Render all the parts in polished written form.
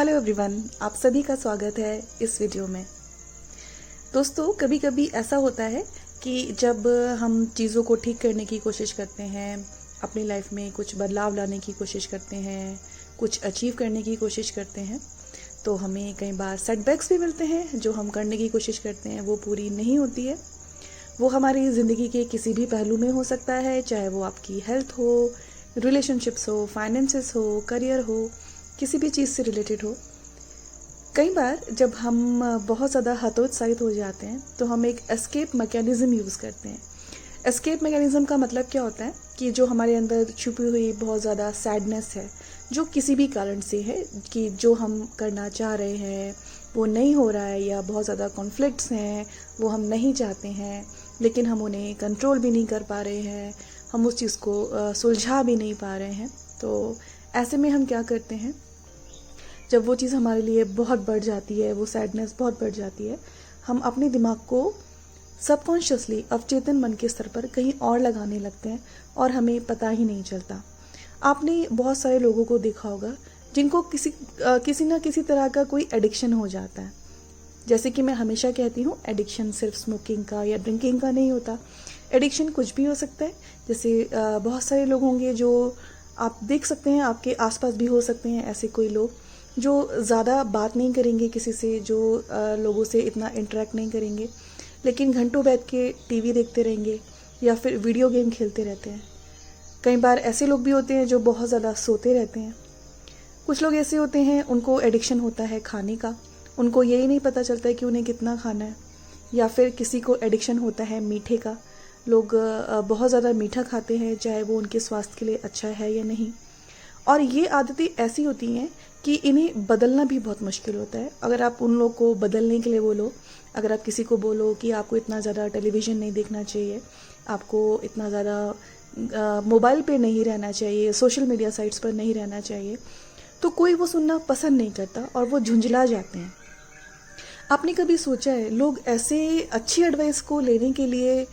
Hello everyone, आप सभी का स्वागत है इस वीडियो में। दोस्तों, कभी कभी ऐसा होता है कि जब हम चीज़ों को ठीक करने की कोशिश करते हैं, अपनी लाइफ में कुछ बदलाव लाने की कोशिश करते हैं, कुछ अचीव करने की कोशिश करते हैं, तो हमें कई बार सेटबैक्स भी मिलते हैं। जो हम करने की कोशिश करते हैं वो पूरी नहीं होती है। वो हमारी ज़िंदगी के किसी भी पहलू में हो सकता है, चाहे वो आपकी हेल्थ हो, रिलेशनशिप्स हो, फाइनेंसेस हो, करियर हो, किसी भी चीज़ से रिलेटेड हो। कई बार जब हम बहुत ज़्यादा हतोत्साहित हो जाते हैं तो हम एक एस्केप मैकेनिज़्म यूज़ करते हैं। एस्केप मैकेनिज़्म का मतलब क्या होता है कि जो हमारे अंदर छुपी हुई बहुत ज़्यादा सैडनेस है, जो किसी भी कारण से है, कि जो हम करना चाह रहे हैं वो नहीं हो रहा है, या बहुत ज़्यादा कॉन्फ्लिक्ट्स हैं वो हम नहीं चाहते हैं लेकिन हम उन्हें कंट्रोल भी नहीं कर पा रहे हैं, हम उस चीज़ को सुलझा भी नहीं पा रहे हैं। तो ऐसे में हम क्या करते हैं, जब वो चीज़ हमारे लिए बहुत बढ़ जाती है, वो सैडनेस बहुत बढ़ जाती है, हम अपने दिमाग को सबकॉन्शियसली अवचेतन मन के स्तर पर कहीं और लगाने लगते हैं और हमें पता ही नहीं चलता। आपने बहुत सारे लोगों को देखा होगा जिनको किसी ना किसी तरह का कोई एडिक्शन हो जाता है। जैसे कि मैं हमेशा कहती हूँ, एडिक्शन सिर्फ स्मोकिंग का या ड्रिंकिंग का नहीं होता। एडिक्शन कुछ भी हो सकता है। जैसे बहुत सारे लोग होंगे जो आप देख सकते हैं, आपके आसपास भी हो सकते हैं ऐसे कोई लोग जो ज़्यादा बात नहीं करेंगे किसी से, जो लोगों से इतना इंटरेक्ट नहीं करेंगे, लेकिन घंटों बैठ के टीवी देखते रहेंगे या फिर वीडियो गेम खेलते रहते हैं। कई बार ऐसे लोग भी होते हैं जो बहुत ज़्यादा सोते रहते हैं। कुछ लोग ऐसे होते हैं, उनको एडिक्शन होता है खाने का, उनको यही नहीं पता चलता है कि उन्हें कितना खाना है। या फिर किसी को एडिक्शन होता है मीठे का, लोग बहुत ज़्यादा मीठा खाते हैं, चाहे वो उनके स्वास्थ्य के लिए अच्छा है या नहीं। और ये आदतें ऐसी होती हैं कि इन्हें बदलना भी बहुत मुश्किल होता है। अगर आप उन लोग को बदलने के लिए बोलो, अगर आप किसी को बोलो कि आपको इतना ज़्यादा टेलीविज़न नहीं देखना चाहिए, आपको इतना ज़्यादा मोबाइल पे नहीं रहना चाहिए, सोशल मीडिया साइट्स पर नहीं रहना चाहिए, तो कोई वो सुनना पसंद नहीं करता और वो झुंझला जाते हैं। आपने कभी सोचा है लोग ऐसे अच्छी एडवाइस को लेने के लिए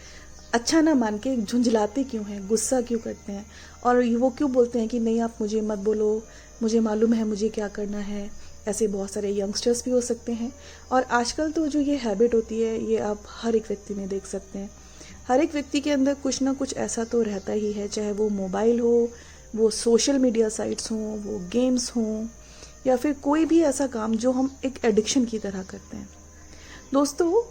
अच्छा ना मान के झुंझलाते क्यों हैं, गुस्सा क्यों करते हैं, और वो क्यों बोलते हैं कि नहीं आप मुझे मत बोलो, मुझे मालूम है मुझे क्या करना है। ऐसे बहुत सारे यंगस्टर्स भी हो सकते हैं। और आजकल तो जो ये हैबिट होती है, ये आप हर एक व्यक्ति में देख सकते हैं। हर एक व्यक्ति के अंदर कुछ ना कुछ ऐसा तो रहता ही है, चाहे वो मोबाइल हो, वो सोशल मीडिया साइट्स हों, वो गेम्स हों, या फिर कोई भी ऐसा काम जो हम एक एडिक्शन की तरह करते हैं। दोस्तों,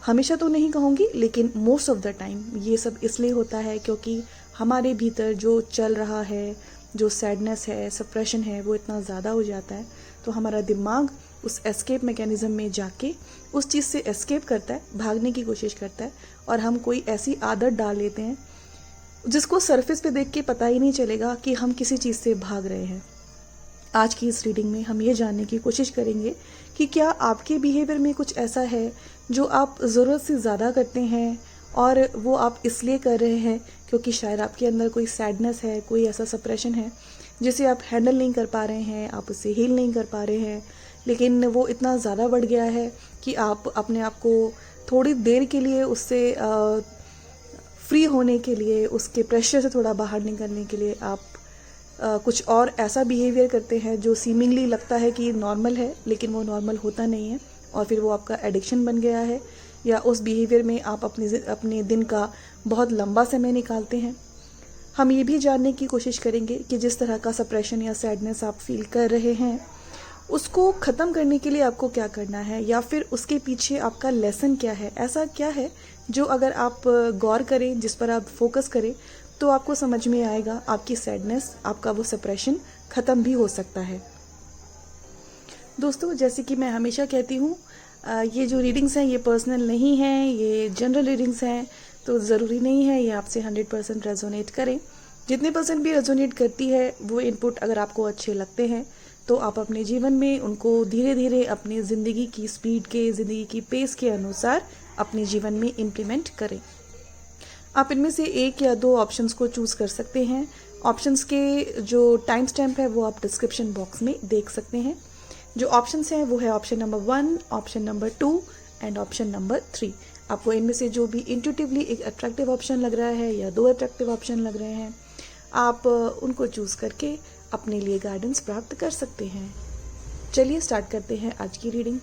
हमेशा तो नहीं कहूँगी, लेकिन मोस्ट ऑफ द टाइम ये सब इसलिए होता है क्योंकि हमारे भीतर जो चल रहा है, जो सैडनेस है, सप्रेशन है, वो इतना ज़्यादा हो जाता है, तो हमारा दिमाग उस एस्केप मैकेनिज़्म में जाके उस चीज़ से एस्केप करता है, भागने की कोशिश करता है, और हम कोई ऐसी आदत डाल लेते हैं जिसको सरफेस पे देख के पता ही नहीं चलेगा कि हम किसी चीज़ से भाग रहे हैं। आज की इस रीडिंग में हम ये जानने की कोशिश करेंगे कि क्या आपके बिहेवियर में कुछ ऐसा है जो आप ज़रूरत से ज़्यादा करते हैं, और वो आप इसलिए कर रहे हैं क्योंकि शायद आपके अंदर कोई सैडनेस है, कोई ऐसा सप्रेशन है जिसे आप हैंडल नहीं कर पा रहे हैं, आप उसे हील नहीं कर पा रहे हैं, लेकिन वो इतना ज़्यादा बढ़ गया है कि आप अपने आप को थोड़ी देर के लिए उससे फ्री होने के लिए, उसके प्रेशर से थोड़ा बाहर निकलने के लिए आप कुछ और ऐसा बिहेवियर करते हैं जो सीमिंगली लगता है कि नॉर्मल है, लेकिन वो नॉर्मल होता नहीं है, और फिर वो आपका एडिक्शन बन गया है, या उस बिहेवियर में आप अपने दिन का बहुत लंबा समय निकालते हैं। हम ये भी जानने की कोशिश करेंगे कि जिस तरह का सप्रेशन या सैडनेस आप फील कर रहे हैं, उसको ख़त्म करने के लिए आपको क्या करना है, या फिर उसके पीछे आपका लेसन क्या है। ऐसा क्या है जो अगर आप गौर करें, जिस पर आप फोकस करें, तो आपको समझ में आएगा आपकी सैडनेस, आपका वो सप्रेशन ख़त्म भी हो सकता है। दोस्तों, जैसे कि मैं हमेशा कहती हूँ, ये जो रीडिंग्स हैं ये पर्सनल नहीं हैं, ये जनरल रीडिंग्स हैं, तो ज़रूरी नहीं है ये आपसे 100% रेजोनेट करें। जितने परसेंट भी रेजोनेट करती है वो इनपुट अगर आपको अच्छे लगते हैं तो आप अपने जीवन में उनको धीरे धीरे अपनी ज़िंदगी की स्पीड के, ज़िंदगी की पेस के अनुसार अपने जीवन में इम्प्लीमेंट करें। आप इनमें से एक या दो ऑप्शंस को चूज़ कर सकते हैं। ऑप्शंस के जो टाइम स्टैम्प है वो आप डिस्क्रिप्शन बॉक्स में देख सकते हैं। जो ऑप्शंस हैं वो है option number 1, option number 2 and option number 3। आपको इनमें से जो भी इंट्यूटिवली एक अट्रैक्टिव ऑप्शन लग रहा है या दो अट्रैक्टिव ऑप्शन लग रहे हैं, आप उनको चूज़ करके अपने लिए गाइडेंस प्राप्त कर सकते हैं। चलिए स्टार्ट करते हैं आज की रीडिंग।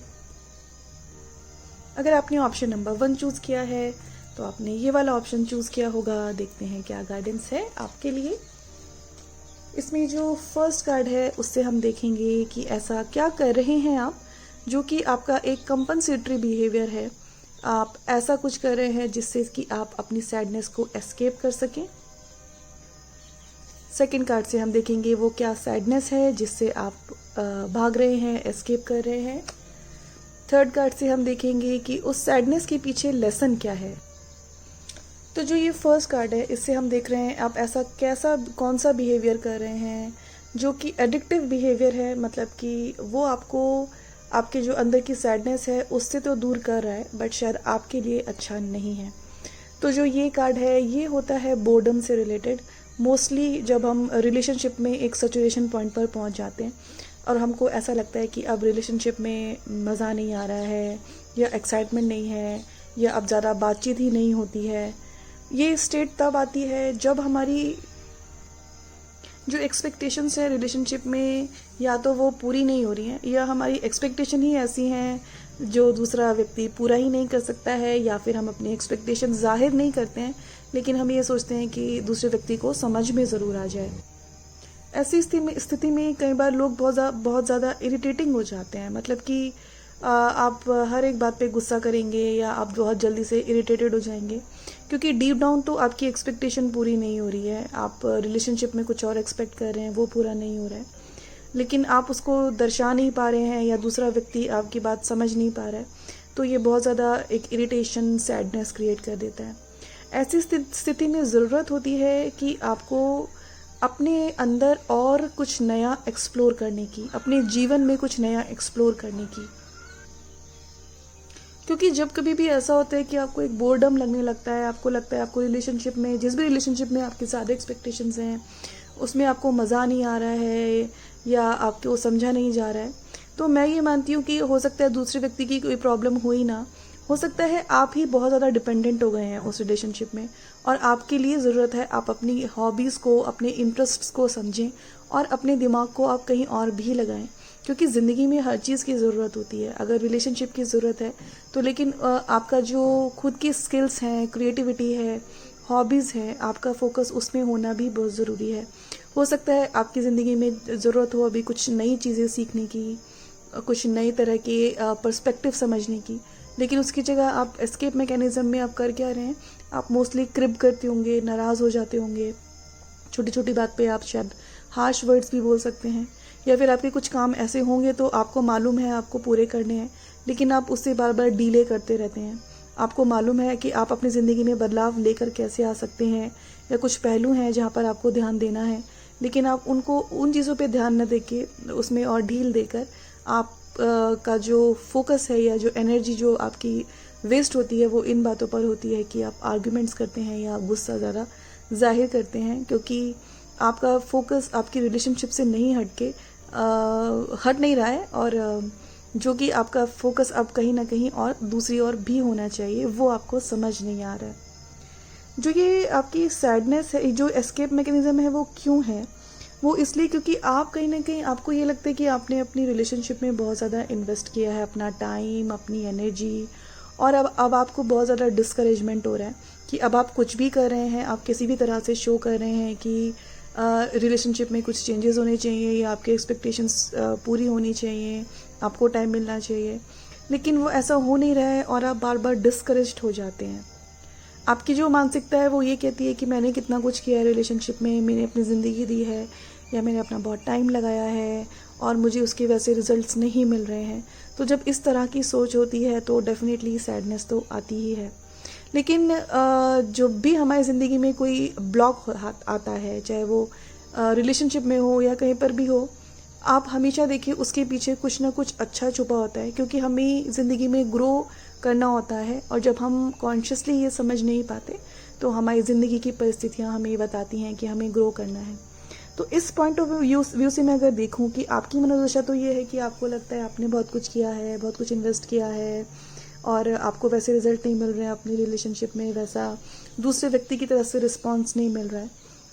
अगर आपने ऑप्शन नंबर 1 चूज़ किया है तो आपने ये वाला ऑप्शन चूज़ किया होगा। देखते हैं क्या गाइडेंस है आपके लिए। इसमें जो फर्स्ट कार्ड है उससे हम देखेंगे कि ऐसा क्या कर रहे हैं आप जो कि आपका एक कंपनसेटरी बिहेवियर है। आप ऐसा कुछ कर रहे हैं जिससे कि आप अपनी सैडनेस को एस्केप कर सकें। सेकंड कार्ड से हम देखेंगे वो क्या सैडनेस है जिससे आप भाग रहे हैं, एस्केप कर रहे हैं। थर्ड कार्ड से हम देखेंगे कि उस सैडनेस के पीछे लेसन क्या है। तो जो ये फर्स्ट कार्ड है इससे हम देख रहे हैं आप ऐसा कौन सा बिहेवियर कर रहे हैं जो कि एडिक्टिव बिहेवियर है, मतलब कि वो आपको आपके जो अंदर की सैडनेस है उससे तो दूर कर रहा है बट शायद आपके लिए अच्छा नहीं है। तो जो ये कार्ड है ये होता है बोर्डम से रिलेटेड। मोस्टली जब हम रिलेशनशिप में एक सैचुरेशन पॉइंट पर पहुंच जाते हैं और हमको ऐसा लगता है कि अब रिलेशनशिप में मज़ा नहीं आ रहा है या एक्साइटमेंट नहीं है या अब ज़्यादा बातचीत ही नहीं होती है, ये स्टेट तब आती है जब हमारी जो एक्सपेक्टेशंस है रिलेशनशिप में या तो वो पूरी नहीं हो रही हैं या हमारी एक्सपेक्टेशन ही ऐसी हैं जो दूसरा व्यक्ति पूरा ही नहीं कर सकता है, या फिर हम अपनी एक्सपेक्टेशन जाहिर नहीं करते हैं लेकिन हम ये सोचते हैं कि दूसरे व्यक्ति को समझ में ज़रूर आ जाए। ऐसी स्थिति में कई बार लोग बहुत ज़्यादा इरिटेटिंग हो जाते हैं, मतलब कि आप हर एक बात पे गुस्सा करेंगे या आप बहुत जल्दी से इरिटेटेड हो जाएंगे क्योंकि डीप डाउन तो आपकी एक्सपेक्टेशन पूरी नहीं हो रही है। आप रिलेशनशिप में कुछ और एक्सपेक्ट कर रहे हैं, वो पूरा नहीं हो रहा है, लेकिन आप उसको दर्शा नहीं पा रहे हैं या दूसरा व्यक्ति आपकी बात समझ नहीं पा रहा है, तो ये बहुत ज़्यादा एक इरिटेशन, सैडनेस क्रिएट कर देता है। ऐसी स्थिति में ज़रूरत होती है कि आपको अपने अंदर और कुछ नया एक्सप्लोर करने की, अपने जीवन में कुछ नया एक्सप्लोर करने की। क्योंकि जब कभी भी ऐसा होता है कि आपको एक बोर्डम लगने लगता है, आपको लगता है आपको रिलेशनशिप में, जिस भी रिलेशनशिप में आपके ज़्यादा एक्सपेक्टेशंस हैं उसमें आपको मज़ा नहीं आ रहा है या आपको समझा नहीं जा रहा है, तो मैं ये मानती हूँ कि हो सकता है दूसरे व्यक्ति की कोई प्रॉब्लम हो ही ना, हो सकता है आप ही बहुत ज़्यादा डिपेंडेंट हो गए हैं उस रिलेशनशिप में और आपके लिए ज़रूरत है आप अपनी हॉबीज़ को, अपने इंटरेस्ट्स को समझें और अपने दिमाग को आप कहीं और भी लगाएं, क्योंकि ज़िंदगी में हर चीज़ की ज़रूरत होती है। अगर रिलेशनशिप की ज़रूरत है तो लेकिन आपका जो खुद की स्किल्स हैं, क्रिएटिविटी है, हॉबीज़ है, आपका फोकस उसमें होना भी बहुत ज़रूरी है। हो सकता है आपकी ज़िंदगी में ज़रूरत हो अभी कुछ नई चीज़ें सीखने की, कुछ नई तरह के पर्सपेक्टिव समझने की, लेकिन उसकी जगह आप एस्केप मैकेनिज़्म में आप कर क्या रहे हैं, आप मोस्टली क्रिब करते होंगे, नाराज़ हो जाते होंगे, छोटी छोटी बात पे आप शायद हार्श वर्ड्स भी बोल सकते हैं, या फिर आपके कुछ काम ऐसे होंगे तो आपको मालूम है आपको पूरे करने हैं लेकिन आप उससे बार बार डिले करते रहते हैं। आपको मालूम है कि आप अपनी ज़िंदगी में बदलाव लेकर कैसे आ सकते हैं या कुछ पहलू हैं जहाँ पर आपको ध्यान देना है, लेकिन आप उन चीज़ों पे ध्यान न देके उसमें और ढील देकर आप का जो फोकस है या जो एनर्जी जो आपकी वेस्ट होती है वो इन बातों पर होती है कि आप आर्ग्यूमेंट्स करते हैं या गुस्सा ज़्यादा जाहिर करते हैं, क्योंकि आपका फोकस आपकी रिलेशनशिप से नहीं हट नहीं रहा है और जो कि आपका फोकस अब कहीं ना कहीं और दूसरी ओर भी होना चाहिए, वो आपको समझ नहीं आ रहा है। जो ये आपकी सैडनेस है, जो एस्केप मैकेनिज़्म है, वो क्यों है? वो इसलिए क्योंकि आप कहीं ना कहीं आपको ये लगता है कि आपने अपनी रिलेशनशिप में बहुत ज़्यादा इन्वेस्ट किया है, अपना टाइम, अपनी एनर्जी, और अब आपको बहुत ज़्यादा डिस्करेजमेंट हो रहा है कि अब आप कुछ भी कर रहे हैं, आप किसी भी तरह से शो कर रहे हैं कि रिलेशनशिप में कुछ चेंजेस होने चाहिए या आपके एक्सपेक्टेशंस पूरी होनी चाहिए, आपको टाइम मिलना चाहिए, लेकिन वो ऐसा हो नहीं रहा है और आप बार बार डिस्करेज्ड हो जाते हैं। आपकी जो मानसिकता है वो ये कहती है कि मैंने कितना कुछ किया है रिलेशनशिप में, मैंने अपनी ज़िंदगी दी है या मैंने अपना बहुत टाइम लगाया है और मुझे उसके वैसे रिजल्ट्स नहीं मिल रहे हैं। तो जब इस तरह की सोच होती है तो डेफिनेटली सैडनेस तो आती ही है। लेकिन जब भी हमारी ज़िंदगी में कोई ब्लॉक आता है, चाहे वो रिलेशनशिप में हो या कहीं पर भी हो, आप हमेशा देखिए उसके पीछे कुछ ना कुछ अच्छा छुपा होता है, क्योंकि हमें ज़िंदगी में ग्रो करना होता है और जब हम कॉन्शियसली ये समझ नहीं पाते तो हमारी ज़िंदगी की परिस्थितियाँ हमें बताती हैं कि हमें ग्रो करना है। तो इस पॉइंट ऑफ व्यू से मैं अगर देखूं कि आपकी मनोदशा तो ये है कि आपको लगता है आपने बहुत कुछ किया है, बहुत कुछ इन्वेस्ट किया है और आपको वैसे रिजल्ट नहीं मिल रहे हैं अपनी रिलेशनशिप में, वैसा दूसरे व्यक्ति की तरफ से रिस्पॉन्स नहीं मिल रहा है,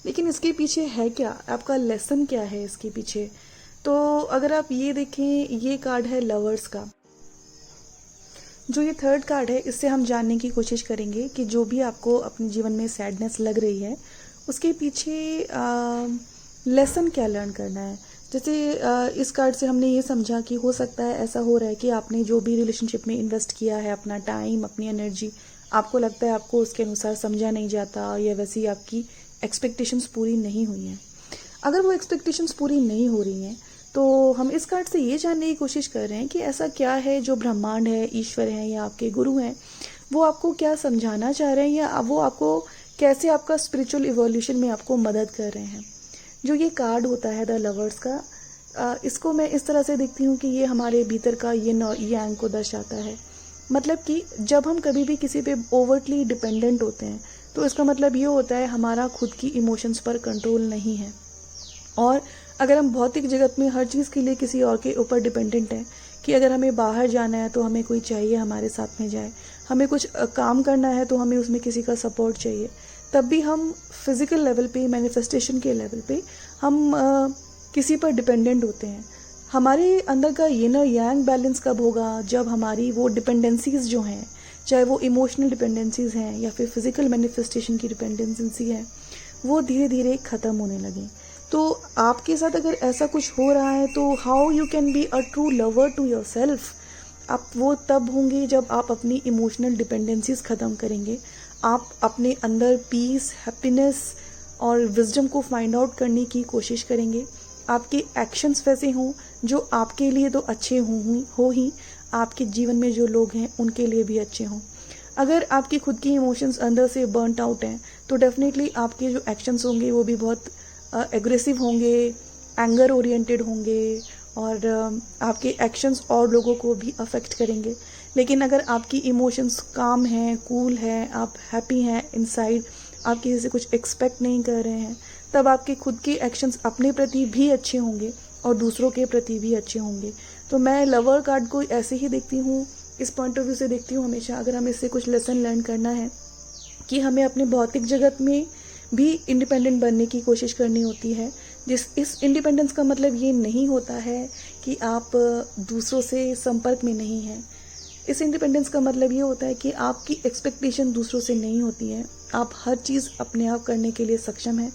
लेकिन इसके पीछे है क्या, आपका लेसन क्या है इसके पीछे? तो अगर आप ये देखें, ये कार्ड है लवर्स का। जो ये थर्ड कार्ड है, इससे हम जानने की कोशिश करेंगे कि जो भी आपको अपने जीवन में सैडनेस लग रही है उसके पीछे लेसन क्या लर्न करना है। जैसे इस कार्ड से हमने ये समझा कि हो सकता है ऐसा हो रहा है कि आपने जो भी रिलेशनशिप में इन्वेस्ट किया है, अपना टाइम, अपनी एनर्जी, आपको लगता है आपको उसके अनुसार समझा नहीं जाता, या वैसी आपकी एक्सपेक्टेशंस पूरी नहीं हुई हैं। अगर वो एक्सपेक्टेशंस पूरी नहीं हो रही हैं तो हम इस कार्ड से ये जानने की कोशिश कर रहे हैं कि ऐसा क्या है जो ब्रह्मांड है, ईश्वर है या आपके गुरु हैं, वो आपको क्या समझाना चाह रहे हैं, या वो आपको कैसे आपका स्पिरिचुअल इवोल्यूशन में आपको मदद कर रहे हैं। जो ये कार्ड होता है द लवर्स का, इसको मैं इस तरह से देखती हूँ कि ये हमारे भीतर का ये यांग को दर्शाता है। मतलब कि जब हम कभी भी किसी पे ओवरटली डिपेंडेंट होते हैं तो इसका मतलब ये होता है हमारा खुद की इमोशंस पर कंट्रोल नहीं है। और अगर हम भौतिक जगत में हर चीज़ के लिए किसी और के ऊपर डिपेंडेंट हैं, कि अगर हमें बाहर जाना है तो हमें कोई चाहिए हमारे साथ में जाए, हमें कुछ काम करना है तो हमें उसमें किसी का सपोर्ट चाहिए, तब भी हम फिज़िकल लेवल पे, मैनिफेस्टेशन के लेवल पे हम किसी पर डिपेंडेंट होते हैं। हमारे अंदर का ये ना यांग बैलेंस कब होगा, जब हमारी वो डिपेंडेंसीज़ जो हैं, चाहे वो इमोशनल डिपेंडेंसीज़ हैं या फिर फिज़िकल मैनिफेस्टेशन की डिपेंडेंसी है, वो धीरे धीरे ख़त्म होने लगें। तो आपके साथ अगर ऐसा कुछ हो रहा है तो how you can be a true lover to yourself. आप वो तब होंगे जब आप अपनी इमोशनल डिपेंडेंसीज ख़त्म करेंगे, आप अपने अंदर पीस, हैप्पीनेस और विजडम को फाइंड आउट करने की कोशिश करेंगे। आपके एक्शंस वैसे हों जो आपके लिए तो अच्छे हो ही आपके जीवन में जो लोग हैं उनके लिए भी अच्छे हों। अगर आपकी खुद की इमोशंस अंदर से बर्नट आउट हैं तो डेफिनेटली आपके जो एक्शंस होंगे वो भी बहुत एग्रेसिव होंगे, एंगर ओरिएंटेड होंगे, और आपके एक्शंस और लोगों को भी अफेक्ट करेंगे। लेकिन अगर आपकी इमोशंस काम हैं, कूल हैं, आप हैप्पी हैं इनसाइड, आप किसी से कुछ एक्सपेक्ट नहीं कर रहे हैं, तब आपके खुद के एक्शंस अपने प्रति भी अच्छे होंगे और दूसरों के प्रति भी अच्छे होंगे। तो मैं लवर कार्ड को ऐसे ही देखती हूँ, इस पॉइंट ऑफ व्यू से देखती हूँ हमेशा। अगर हमें इससे कुछ लेसन लर्न करना है कि हमें अपने भौतिक जगत में भी इंडिपेंडेंट बनने की कोशिश करनी होती है। इस इंडिपेंडेंस का मतलब ये नहीं होता है कि आप दूसरों से संपर्क में नहीं हैं। इस इंडिपेंडेंस का मतलब ये होता है कि आपकी एक्सपेक्टेशन दूसरों से नहीं होती है, आप हर चीज़ अपने आप करने के लिए सक्षम हैं।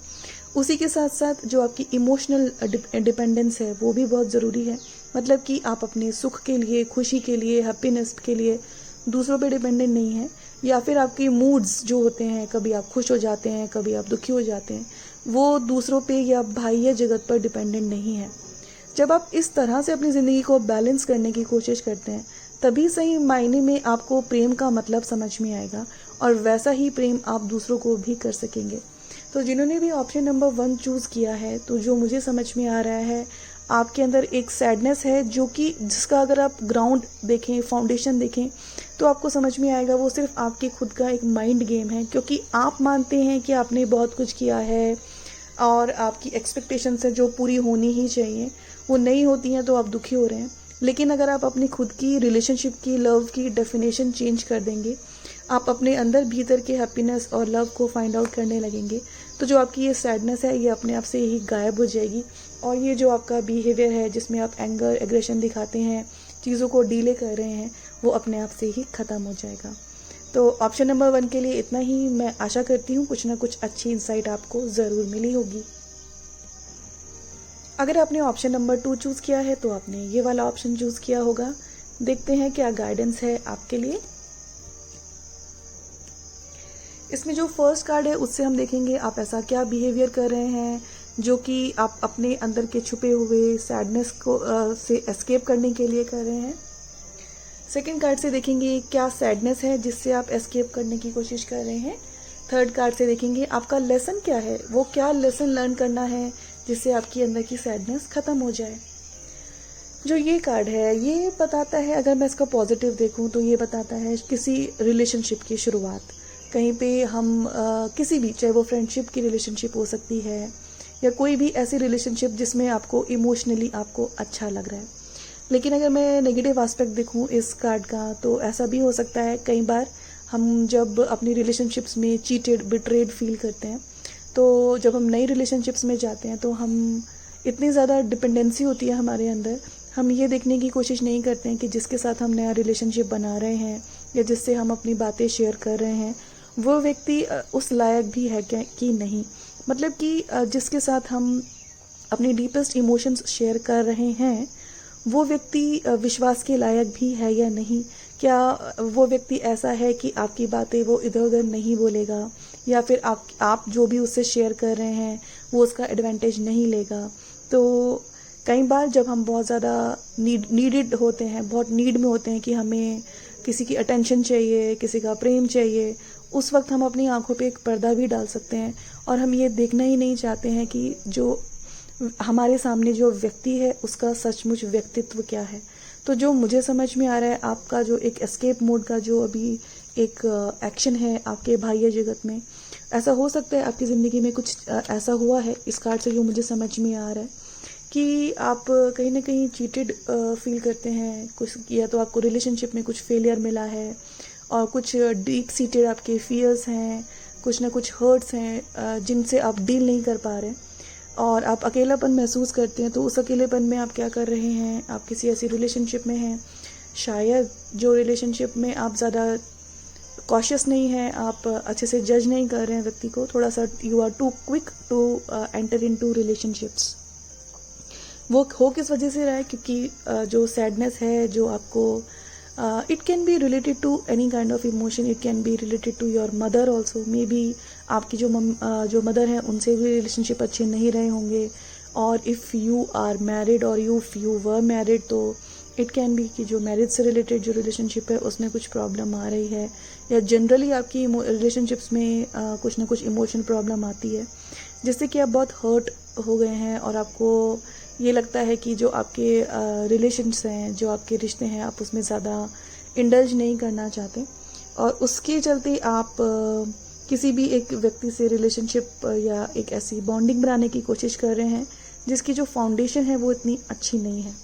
उसी के साथ साथ जो आपकी इमोशनल डिपेंडेंस है वो भी बहुत ज़रूरी है। मतलब कि आप अपने सुख के लिए, खुशी के लिए, हैप्पीनेस के लिए दूसरों पे डिपेंडेंट नहीं हैं, या फिर आपके मूड्स जो होते हैं, कभी आप खुश हो जाते हैं, कभी आप दुखी हो जाते हैं, वो दूसरों पे या बाह्य जगत पर डिपेंडेंट नहीं है। जब आप इस तरह से अपनी ज़िंदगी को बैलेंस करने की कोशिश करते हैं तभी सही मायने में आपको प्रेम का मतलब समझ में आएगा, और वैसा ही प्रेम आप दूसरों को भी कर सकेंगे। तो जिन्होंने भी ऑप्शन नंबर 1 चूज़ किया है, तो जो मुझे समझ में आ रहा है, आपके अंदर एक सैडनेस है जो कि जिसका अगर आप ग्राउंड देखें, फाउंडेशन देखें, तो आपको समझ में आएगा वो सिर्फ आपके खुद का एक माइंड गेम है। क्योंकि आप मानते हैं कि आपने बहुत कुछ किया है और आपकी एक्सपेक्टेशंस हैं जो पूरी होनी ही चाहिए, वो नहीं होती हैं तो आप दुखी हो रहे हैं। लेकिन अगर आप अपनी खुद की रिलेशनशिप की, लव की डेफिनेशन चेंज कर देंगे, आप अपने अंदर भीतर के हैप्पीनेस और लव को फाइंड आउट करने लगेंगे, तो जो आपकी ये सैडनेस है ये अपने आप से ही गायब हो जाएगी। और ये जो आपका बिहेवियर है जिसमें आप एंगर, एग्रेशन दिखाते हैं, चीज़ों को डीले कर रहे हैं, वो अपने आप से ही ख़त्म हो जाएगा। तो ऑप्शन नंबर 1 के लिए इतना ही। मैं आशा करती हूँ कुछ ना कुछ अच्छी इंसाइट आपको ज़रूर मिली होगी। अगर आपने ऑप्शन नंबर 2 चूज़ किया है तो आपने ये वाला ऑप्शन चूज़ किया होगा। देखते हैं क्या गाइडेंस है आपके लिए। इसमें जो फर्स्ट कार्ड है उससे हम देखेंगे आप ऐसा क्या बिहेवियर कर रहे हैं जो कि आप अपने अंदर के छुपे हुए सैडनेस को से एस्केप करने के लिए कर रहे हैं। सेकंड कार्ड से देखेंगे क्या सैडनेस है जिससे आप एस्केप करने की कोशिश कर रहे हैं। थर्ड कार्ड से देखेंगे आपका लेसन क्या है, वो क्या लेसन लर्न करना है जिससे आपकी अंदर की सैडनेस ख़त्म हो जाए। जो ये कार्ड है ये बताता है, अगर मैं इसका पॉजिटिव देखूं तो ये बताता है किसी रिलेशनशिप की शुरुआत। कहीं पे हम किसी भी, चाहे वो फ्रेंडशिप की रिलेशनशिप हो सकती है या कोई भी ऐसी रिलेशनशिप जिसमें आपको इमोशनली आपको अच्छा लग रहा है। लेकिन अगर मैं नेगेटिव एस्पेक्ट देखूं इस कार्ड का तो ऐसा भी हो सकता है कई बार हम जब अपनी रिलेशनशिप्स में चीटेड, बिट्रेड फील करते हैं, तो जब हम नई रिलेशनशिप्स में जाते हैं तो हम इतनी ज़्यादा डिपेंडेंसी होती है हमारे अंदर, हम ये देखने की कोशिश नहीं करते हैं कि जिसके साथ हम नया रिलेशनशिप बना रहे हैं या जिससे हम अपनी बातें शेयर कर रहे हैं वो व्यक्ति उस लायक भी है क्या कि नहीं। मतलब कि जिसके साथ हम अपने डीपेस्ट इमोशंस शेयर कर रहे हैं वो व्यक्ति विश्वास के लायक भी है या नहीं। क्या वो व्यक्ति ऐसा है कि आपकी बातें वो इधर उधर नहीं बोलेगा, या फिर आप जो भी उससे शेयर कर रहे हैं वो उसका एडवांटेज नहीं लेगा। तो कई बार जब हम बहुत ज़्यादा नीडेड होते हैं, बहुत नीड में होते हैं कि हमें किसी की अटेंशन चाहिए, किसी का प्रेम चाहिए, उस वक्त हम अपनी आंखों पे एक पर्दा भी डाल सकते हैं और हम ये देखना ही नहीं चाहते हैं कि जो हमारे सामने जो व्यक्ति है उसका सचमुच व्यक्तित्व क्या है। तो जो मुझे समझ में आ रहा है, आपका जो एक एस्केप मोड का जो अभी एक एक्शन है आपके बाह्य जगत में, ऐसा हो सकता है आपकी ज़िंदगी में कुछ ऐसा हुआ है इस कार्ड से जो मुझे समझ में आ रहा है कि आप कहीं ना कहीं चीटेड फील करते हैं कुछ, या तो आपको रिलेशनशिप में कुछ फेलियर मिला है और कुछ डीप सीटेड आपके फियर्स हैं, कुछ ना कुछ हर्ट्स हैं जिनसे आप डील नहीं कर पा रहे और आप अकेलापन महसूस करते हैं। तो उस अकेलेपन में आप क्या कर रहे हैं, आप किसी ऐसी रिलेशनशिप में हैं शायद जो रिलेशनशिप में आप ज़्यादा कॉशियस नहीं हैं, आप अच्छे से जज नहीं कर रहे हैं व्यक्ति को, थोड़ा सा you are too quick to enter into relationships. वो हो किस वजह से रहा है, क्योंकि जो सैडनेस है जो आपको it can be related to any kind of emotion, it can be related to your mother also. Maybe आपकी जो मदर हैं उनसे भी रिलेशनशिप अच्छे नहीं रहे होंगे, और इफ़ यू आर मैरिड और इफ़ यू वर मैरिड तो इट कैन बी कि जो मैरिज से रिलेटेड जो रिलेशनशिप है उसमें कुछ प्रॉब्लम आ रही है, या जनरली आपकी रिलेशनशिप्स में कुछ ना कुछ इमोशन प्रॉब्लम आती है जिससे कि आप बहुत हर्ट हो गए हैं और आपको ये लगता है कि जो आपके रिलेशन्स हैं, जो आपके रिश्ते हैं, आप उसमें ज़्यादा इंडल्ज नहीं करना चाहते और उसके चलते आप किसी भी एक व्यक्ति से रिलेशनशिप या एक ऐसी बॉन्डिंग बनाने की कोशिश कर रहे हैं जिसकी जो फाउंडेशन है वो इतनी अच्छी नहीं है।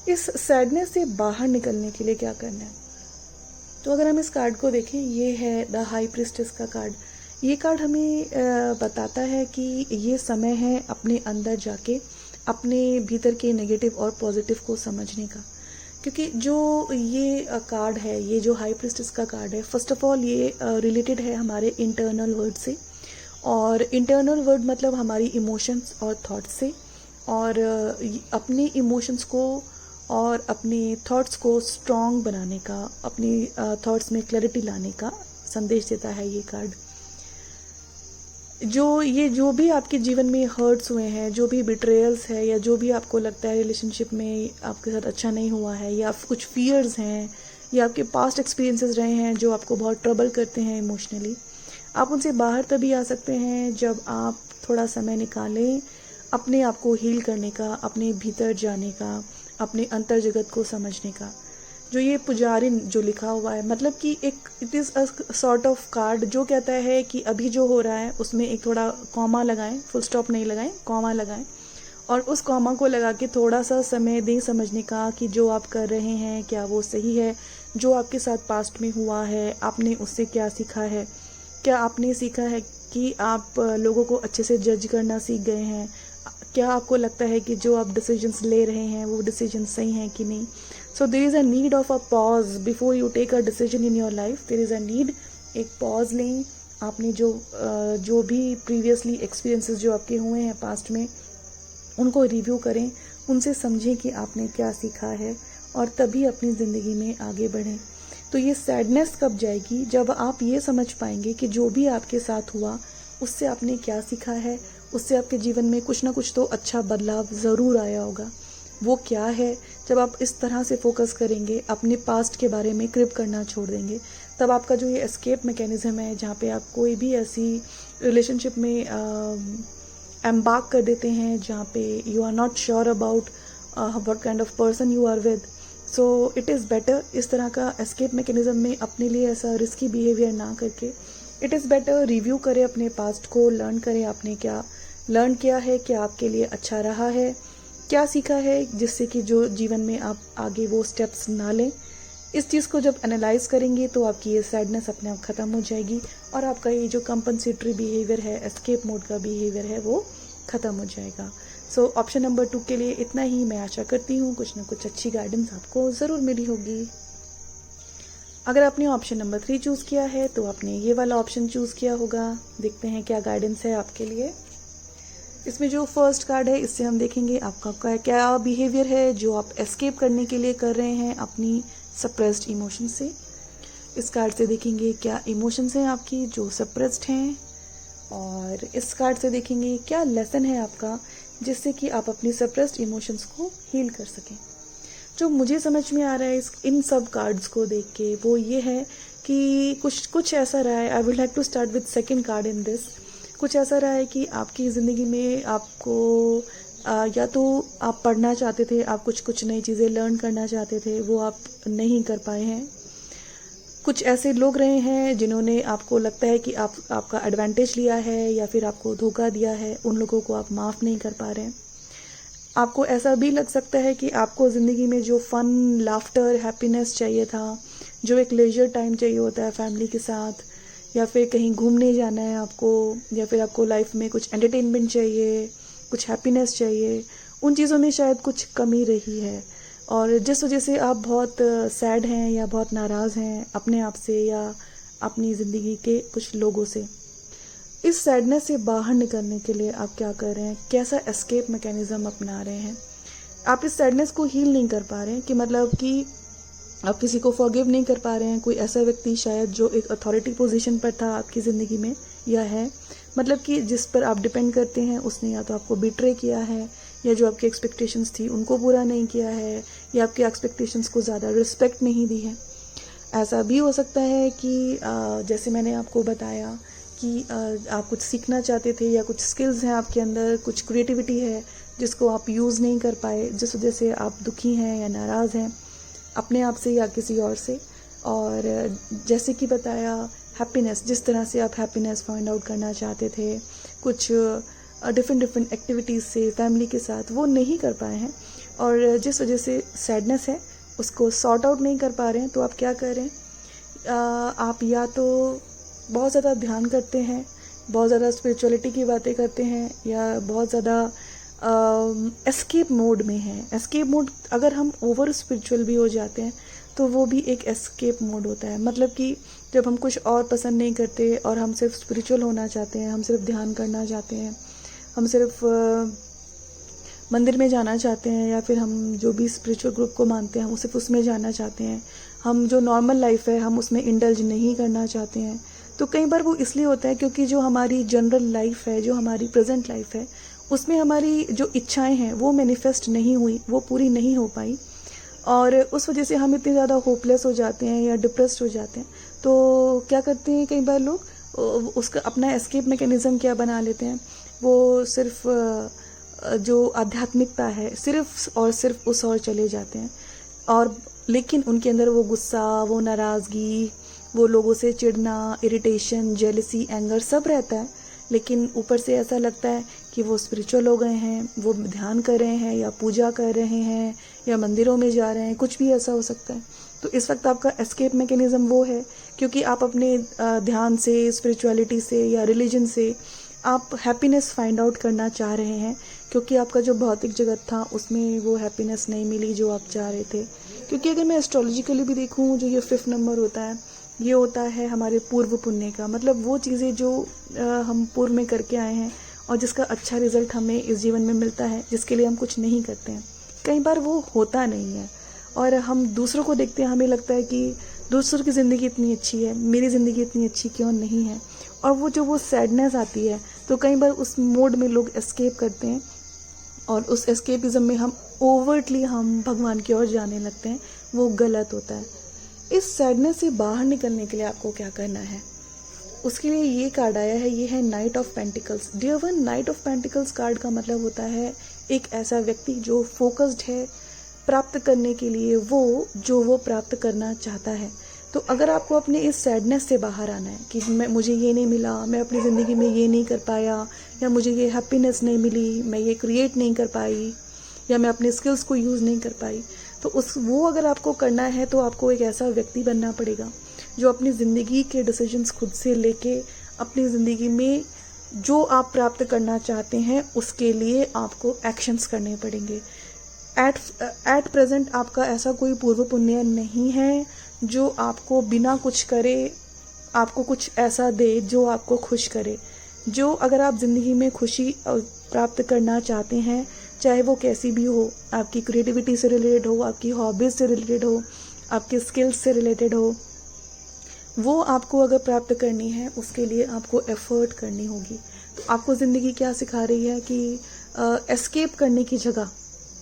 इस सैडनेस से बाहर निकलने के लिए क्या करना है, तो अगर हम इस कार्ड को देखें, ये है द हाई प्रीस्टेस का कार्ड। ये कार्ड हमें बताता है कि ये समय है अपने अंदर जाके अपने भीतर के नेगेटिव और पॉजिटिव को समझने का, क्योंकि जो ये कार्ड है, ये जो हाई प्रीस्टेस का कार्ड है, फर्स्ट ऑफ ऑल ये रिलेटेड है हमारे इंटरनल वर्ड से, और इंटरनल वर्ड मतलब हमारी इमोशंस और थॉट्स से, और अपने इमोशंस को और अपने थॉट्स को स्ट्रॉन्ग बनाने का, अपनी थॉट्स में क्लैरिटी लाने का संदेश देता है ये कार्ड। जो भी आपके जीवन में हर्ट्स हुए हैं, जो भी बिट्रेयल्स है, या जो भी आपको लगता है रिलेशनशिप में आपके साथ अच्छा नहीं हुआ है, या कुछ फियर्स हैं, या आपके पास्ट एक्सपीरियंसेस रहे हैं जो आपको बहुत ट्रबल करते हैं इमोशनली, आप उनसे बाहर तभी आ सकते हैं जब आप थोड़ा समय निकालें अपने आप को हील करने का, अपने भीतर जाने का, अपने अंतर जगत को समझने का। जो ये पुजारिन जो लिखा हुआ है, मतलब कि एक it is a sort of card जो कहता है कि अभी जो हो रहा है उसमें एक थोड़ा कॉमा लगाएं, फुल स्टॉप नहीं लगाएं, कॉमा लगाएं, और उस कॉमा को लगा के थोड़ा सा समय दें समझने का कि जो आप कर रहे हैं क्या वो सही है, जो आपके साथ पास्ट में हुआ है आपने उससे क्या सीखा है, क्या आपने सीखा है कि आप लोगों को अच्छे से जज करना सीख गए हैं, क्या आपको लगता है कि जो आप डिसीजंस ले रहे हैं वो डिसीजन सही हैं कि नहीं। So there is a need of a pause before you take a decision in your life. There is a need, एक पॉज लें, आपने जो भी प्रीवियसली एक्सपीरियंसेस जो आपके हुए हैं पास्ट में उनको रिव्यू करें, उनसे समझें कि आपने क्या सीखा है और तभी अपनी ज़िंदगी में आगे बढ़ें। तो ये सैडनेस कब जाएगी, जब आप ये समझ पाएंगे कि जो भी आपके साथ हुआ उससे आपने क्या सीखा है, उससे आपके जीवन में कुछ ना कुछ तो अच्छा बदलाव ज़रूर आया होगा। वो क्या है, जब आप इस तरह से फोकस करेंगे, अपने पास्ट के बारे में क्रिप करना छोड़ देंगे, तब आपका जो ये एस्केप मैकेनिज्म है जहाँ पे आप कोई भी ऐसी रिलेशनशिप में एम्बार्क कर देते हैं जहाँ पे you are not sure about what kind of person you are with, so it is better इस तरह का एस्केप मैकेनिज्म में अपने लिए ऐसा रिस्की बिहेवियर ना करके इट इज़ बेटर रिव्यू करें अपने पास्ट को, लर्न करें आपने क्या लर्न किया है, क्या आपके लिए अच्छा रहा है, क्या सीखा है, जिससे कि जो जीवन में आप आगे वो स्टेप्स ना लें। इस चीज़ को जब एनालाइज करेंगे तो आपकी ये सैडनेस अपने आप ख़त्म हो जाएगी और आपका ये जो कंपनसेटरी बिहेवियर है, एस्केप मोड का बिहेवियर है, वो ख़त्म हो जाएगा। सो ऑप्शन नंबर 2 के लिए इतना ही। मैं आशा करती हूँ कुछ ना कुछ अच्छी गाइडेंस आपको ज़रूर मिली होगी। अगर आपने ऑप्शन नंबर 3 चूज़ किया है तो आपने ये वाला ऑप्शन चूज़ किया होगा। देखते हैं क्या गाइडेंस है आपके लिए। इसमें जो फर्स्ट कार्ड है इससे हम देखेंगे आपका क्या बिहेवियर है जो आप एस्केप करने के लिए कर रहे हैं अपनी सप्रेस्ड इमोशन से। इस कार्ड से देखेंगे क्या इमोशंस हैं आपकी जो सप्रेस्ड हैं, और इस कार्ड से देखेंगे क्या लेसन है आपका जिससे कि आप अपनी सप्रेस्ड इमोशंस को हील कर सकें। जो मुझे समझ में आ रहा है इन सब कार्ड्स को देख के वो ये है कि कुछ ऐसा रहा है। I would like to start with second card in this. कुछ ऐसा रहा है कि आपकी ज़िंदगी में आपको या तो आप पढ़ना चाहते थे, आप कुछ नई चीज़ें लर्न करना चाहते थे, वो आप नहीं कर पाए हैं। कुछ ऐसे लोग रहे हैं जिन्होंने आपको लगता है कि आपका एडवांटेज लिया है या फिर आपको धोखा दिया है, उन लोगों को आप माफ़ नहीं कर पा रहे हैं। आपको ऐसा भी लग सकता है कि आपको ज़िंदगी में जो फ़न, लाफ्टर, हैप्पीनेस चाहिए था, जो एक लेजर टाइम चाहिए होता है फैमिली के साथ, या फिर कहीं घूमने जाना है आपको, या फिर आपको लाइफ में कुछ एंटरटेनमेंट चाहिए, कुछ हैप्पीनेस चाहिए, उन चीज़ों में शायद कुछ कमी रही है। और जिस वजह से आप बहुत सैड हैं या बहुत नाराज़ हैं अपने आप से या अपनी ज़िंदगी के कुछ लोगों से। इस सैडनेस से बाहर निकलने के लिए आप क्या कर रहे हैं, कैसा एस्केप मैकेनिज़्म अपना रहे हैं। आप इस सैडनेस को हील नहीं कर पा रहे हैं कि मतलब कि आप किसी को फॉरगिव नहीं कर पा रहे हैं। कोई ऐसा व्यक्ति शायद जो एक अथॉरिटी पोजीशन पर था आपकी ज़िंदगी में या है, मतलब कि जिस पर आप डिपेंड करते हैं, उसने या तो आपको बिट्रे किया है या जो आपकी एक्सपेक्टेशंस थी उनको पूरा नहीं किया है या आपकी एक्सपेक्टेशंस को ज़्यादा रिस्पेक्ट नहीं दी है। ऐसा भी हो सकता है कि जैसे मैंने आपको बताया कि आप कुछ सीखना चाहते थे या कुछ स्किल्स हैं आपके अंदर, कुछ क्रिएटिविटी है जिसको आप यूज़ नहीं कर पाए, जिस वजह से आप दुखी हैं या नाराज़ हैं अपने आप से या किसी और से। और जैसे कि बताया हैप्पीनेस, जिस तरह से आप हैप्पीनेस फाइंड आउट करना चाहते थे कुछ डिफरेंट एक्टिविटीज़ से फैमिली के साथ, वो नहीं कर पाए हैं। और जिस वजह से सैडनेस है उसको सॉर्ट आउट नहीं कर पा रहे हैं, तो आप क्या कर रहे हैं, आप या तो बहुत ज़्यादा ध्यान करते हैं, बहुत ज़्यादा स्पिरिचुअलिटी की बातें करते हैं, या बहुत ज़्यादा एस्केप मोड में है। एस्केप मोड, अगर हम ओवर स्पिरिचुअल भी हो जाते हैं तो वो भी एक एस्केप मोड होता है। मतलब कि जब हम कुछ और पसंद नहीं करते और हम सिर्फ स्पिरिचुअल होना चाहते हैं, हम सिर्फ ध्यान करना चाहते हैं, हम सिर्फ मंदिर में जाना चाहते हैं, या फिर हम जो भी स्पिरिचुअल ग्रुप को मानते हैं हम सिर्फ उसमें जाना चाहते हैं, हम जो नॉर्मल लाइफ है हम उसमें इंडल्ज नहीं करना चाहते हैं, तो कई बार वो इसलिए होता है क्योंकि जो हमारी जनरल लाइफ है, जो हमारी प्रेजेंट लाइफ है, उसमें हमारी जो इच्छाएं हैं वो मैनिफेस्ट नहीं हुई, वो पूरी नहीं हो पाई, और उस वजह से हम इतने ज़्यादा होपलेस हो जाते हैं या डिप्रेस्ड हो जाते हैं। तो क्या करते हैं कई बार लोग, उसका अपना एस्केप मैकेनिज़्म क्या बना लेते हैं, वो सिर्फ जो आध्यात्मिकता है सिर्फ और सिर्फ उस ओर चले जाते हैं। और लेकिन उनके अंदर वो गुस्सा, वो नाराज़गी, वो लोगों से चिढ़ना, इरिटेशन, जेलसी, एंगर सब रहता है, लेकिन ऊपर से ऐसा लगता है कि वो स्पिरिचुअल हो गए हैं, वो ध्यान कर रहे हैं या पूजा कर रहे हैं या मंदिरों में जा रहे हैं, कुछ भी ऐसा हो सकता है। तो इस वक्त आपका एस्केप मैकेनिज़्म वो है क्योंकि आप अपने ध्यान से, स्पिरिचुअलिटी से या रिलीजन से आप हैप्पीनेस फाइंड आउट करना चाह रहे हैं, क्योंकि आपका जो भौतिक जगत था उसमें वो हैप्पीनेस नहीं मिली जो आप चाह रहे थे। क्योंकि अगर मैं एस्ट्रोलॉजिकली भी देखूँ, जो ये 5th नंबर होता है, ये होता है हमारे पूर्व पुण्य का, मतलब वो चीज़ें जो हम पूर्व में करके आए हैं और जिसका अच्छा रिजल्ट हमें इस जीवन में मिलता है, जिसके लिए हम कुछ नहीं करते हैं, कई बार वो होता नहीं है। और हम दूसरों को देखते हैं, हमें लगता है कि दूसरों की ज़िंदगी इतनी अच्छी है, मेरी ज़िंदगी इतनी अच्छी क्यों नहीं है, और वो सैडनेस आती है, तो कई बार उस मोड में लोग एस्केप करते हैं और उस एस्केपिज्म में हम ओवर्टली हम भगवान की ओर जाने लगते हैं, वो गलत होता है। इस सैडनेस से बाहर निकलने के लिए आपको क्या करना है, उसके लिए ये कार्ड आया है, ये है knight of pentacles. Dear one, knight of pentacles card का मतलब होता है एक ऐसा व्यक्ति जो फोकस्ड है प्राप्त करने के लिए वो प्राप्त करना चाहता है। तो अगर आपको अपने इस सैडनेस से बाहर आना है कि मुझे ये नहीं मिला, मैं अपनी ज़िंदगी में ये नहीं कर पाया, या मुझे ये हैप्पीनेस नहीं मिली, मैं ये क्रिएट नहीं कर पाई, या मैं अपने स्किल्स को यूज़ नहीं कर पाई, तो वो अगर आपको करना है तो आपको एक ऐसा व्यक्ति बनना पड़ेगा जो अपनी ज़िंदगी के डिसीजंस खुद से लेके अपनी ज़िंदगी में जो आप प्राप्त करना चाहते हैं उसके लिए आपको एक्शंस करने पड़ेंगे। एट प्रेजेंट आपका ऐसा कोई पूर्व पुण्य नहीं है जो आपको बिना कुछ करे आपको कुछ ऐसा दे जो आपको खुश करे। जो अगर आप ज़िंदगी में खुशी प्राप्त करना चाहते हैं, चाहे वो कैसी भी हो, आपकी क्रिएटिविटी से रिलेटेड हो, आपकी हॉबीज़ से रिलेटेड हो, आपके स्किल्स से रिलेटेड हो, वो आपको अगर प्राप्त करनी है उसके लिए आपको एफर्ट करनी होगी। तो आपको ज़िंदगी क्या सिखा रही है कि एस्केप करने की जगह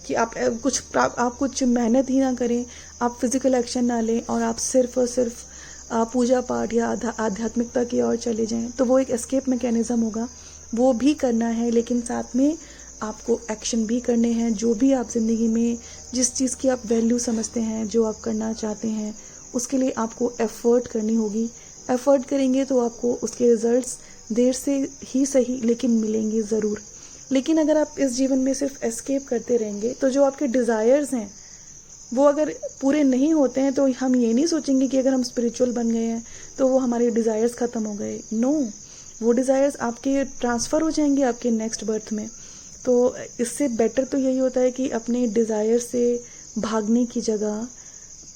कि आप कुछ मेहनत ही ना करें, आप फिज़िकल एक्शन ना लें और आप सिर्फ और सिर्फ पूजा पाठ या आध्यात्मिकता की ओर चले जाएं, तो वो एक एस्केप मैकेनिज़्म होगा। वो भी करना है, लेकिन साथ में आपको एक्शन भी करने हैं। जो भी आप ज़िंदगी में जिस चीज़ की आप वैल्यू समझते हैं, जो आप करना चाहते हैं, उसके लिए आपको एफ़र्ट करनी होगी। एफ़र्ट करेंगे तो आपको उसके रिज़ल्ट्स देर से ही सही लेकिन मिलेंगे ज़रूर। लेकिन अगर आप इस जीवन में सिर्फ एस्केप करते रहेंगे तो जो आपके डिज़ायर्स हैं वो अगर पूरे नहीं होते हैं तो हम ये नहीं सोचेंगे कि अगर हम स्पिरिचुअल बन गए हैं तो वो हमारे डिज़ायर्स ख़त्म हो गए। नो, वो डिज़ायर्स आपके ट्रांसफ़र हो जाएंगे आपके नेक्स्ट बर्थ में। तो इससे बेटर तो यही होता है कि अपने डिज़ायर से भागने की जगह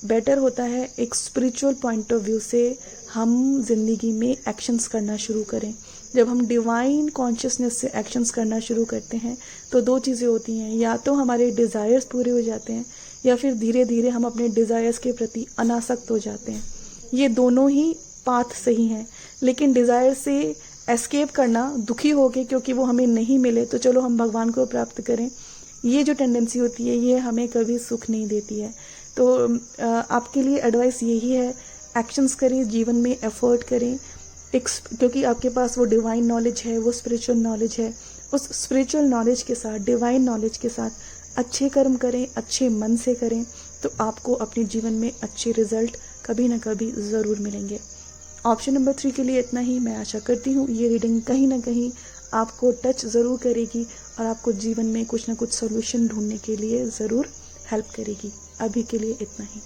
बेटर होता है एक स्पिरिचुअल पॉइंट ऑफ व्यू से हम ज़िंदगी में एक्शंस करना शुरू करें। जब हम डिवाइन कॉन्शियसनेस से एक्शंस करना शुरू करते हैं तो दो चीज़ें होती हैं, या तो हमारे डिज़ायर्स पूरे हो जाते हैं या फिर धीरे धीरे हम अपने डिज़ायर्स के प्रति अनासक्त हो जाते हैं। ये दोनों ही पाथ सही हैं, लेकिन डिज़ायर से एस्केप करना दुखी होके क्योंकि वो हमें नहीं मिले तो चलो हम भगवान को प्राप्त करें, ये जो टेंडेंसी होती है ये हमें कभी सुख नहीं देती है। तो आपके लिए एडवाइस यही है, एक्शंस करें, जीवन में एफर्ट करें, क्योंकि आपके पास वो डिवाइन नॉलेज है, वो स्पिरिचुअल नॉलेज है। उस स्पिरिचुअल नॉलेज के साथ, डिवाइन नॉलेज के साथ अच्छे कर्म करें, अच्छे मन से करें, तो आपको अपने जीवन में अच्छे रिजल्ट कभी ना कभी ज़रूर मिलेंगे। ऑप्शन नंबर 3 के लिए इतना ही। मैं आशा करती हूँ ये रीडिंग कहीं ना कहीं आपको टच ज़रूर करेगी और आपको जीवन में कुछ ना कुछ सॉल्यूशन ढूंढने के लिए ज़रूर हेल्प करेगी। अभी के लिए इतना ही।